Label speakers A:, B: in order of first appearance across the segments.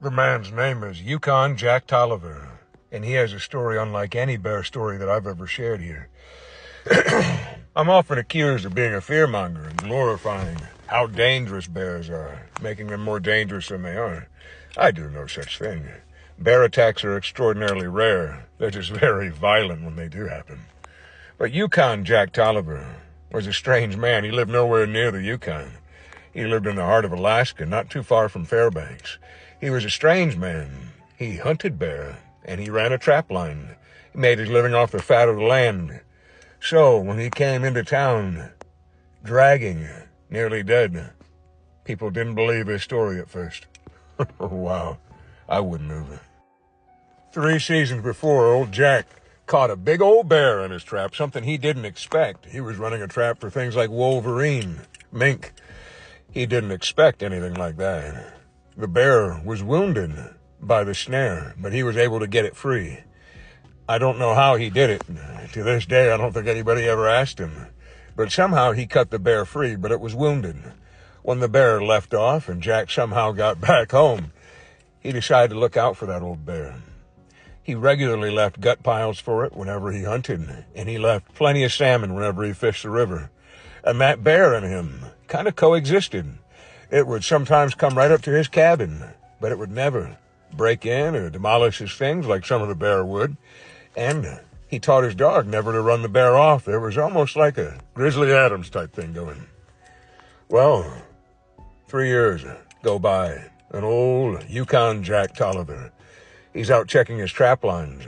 A: The man's name is Yukon Jack Tolliver, and he has a story unlike any bear story that I've ever shared here. I'm often accused of being a fearmonger and glorifying how dangerous bears are, making them more dangerous than they are. I do no such thing. Bear attacks are extraordinarily rare. They're just very violent when they do happen. But Yukon Jack Tolliver was a strange man. He lived nowhere near the Yukon. He lived in the heart of Alaska, not too far from Fairbanks. He was a strange man. He hunted bear, and he ran a trap line. He made his living off the fat of the land. So, when he came into town, dragging, nearly dead, people didn't believe his story at first. Wow, I wouldn't have. 3 seasons before, old Jack caught a big old bear in his trap, something he didn't expect. He was running a trap for things like wolverine, mink. He didn't expect anything like that. The bear was wounded by the snare, but he was able to get it free. I don't know how he did it. To this day, I don't think anybody ever asked him. But somehow he cut the bear free, but it was wounded. When the bear left off and Jack somehow got back home, he decided to look out for that old bear. He regularly left gut piles for it whenever he hunted, and he left plenty of salmon whenever he fished the river. And that bear and him kind of coexisted. It would sometimes come right up to his cabin, but it would never break in or demolish his things like some of the bear would. And he taught his dog never to run the bear off. There was almost like a Grizzly Adams type thing going. Well, 3 years go by, and old Yukon Jack Tolliver, he's out checking his trap lines.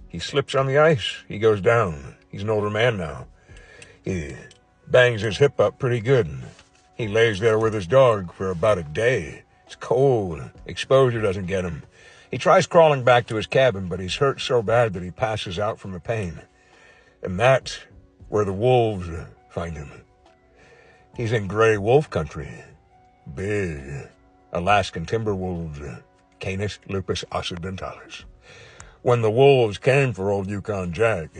A: He slips on the ice. He goes down. He's an older man now. He bangs his hip up pretty good. He lays there with his dog for about a day. It's cold. Exposure doesn't get him. He tries crawling back to his cabin, but he's hurt so bad that he passes out from the pain. And that's where the wolves find him. He's in gray wolf country. Big Alaskan timber wolves, Canis lupus occidentalis. When the wolves came for old Yukon Jack,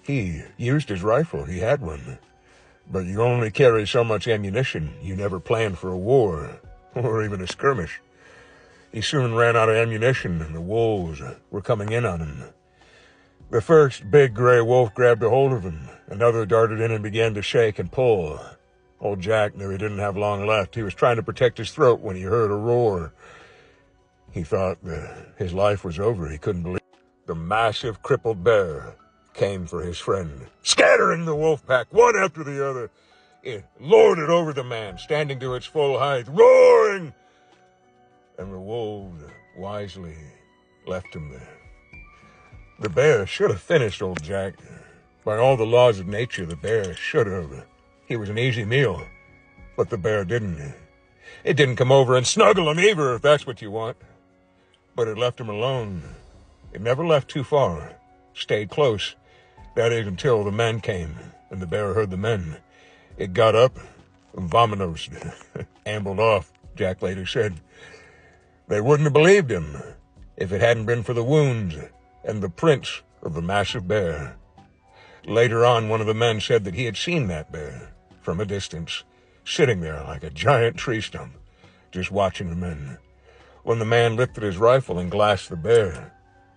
A: he used his rifle. He had one. But you only carry so much ammunition. You never planned for a war, or even a skirmish. He soon ran out of ammunition, and the wolves were coming in on him. The first big gray wolf grabbed a hold of him. Another darted in and began to shake and pull. Old Jack knew he didn't have long left. He was trying to protect his throat when he heard a roar. He thought that his life was over. He couldn't believe it. The massive crippled bear came for his friend, scattering the wolf pack one after the other. It lorded over the man, standing to its full height, roaring. And the wolves wisely left him there. The bear should have finished old Jack. By all the laws of nature, the bear should have. He was an easy meal, but the bear didn't. It didn't come over and snuggle him either, if that's what you want. But it left him alone. It never left too far. Stayed close. That is until the men came, and the bear heard the men. It got up and vominosed, ambled off, Jack later said. They wouldn't have believed him if it hadn't been for the wounds and the prints of the massive bear. Later on, one of the men said that he had seen that bear from a distance, sitting there like a giant tree stump, just watching the men. When the man lifted his rifle and glassed the bear,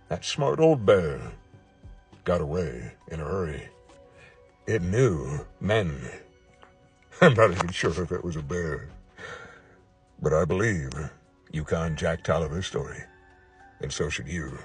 A: that smart old bear got away in a hurry. It knew men. I'm not even sure if it was a bear. But I believe Yukon Jack Tolliver's story, and so should you.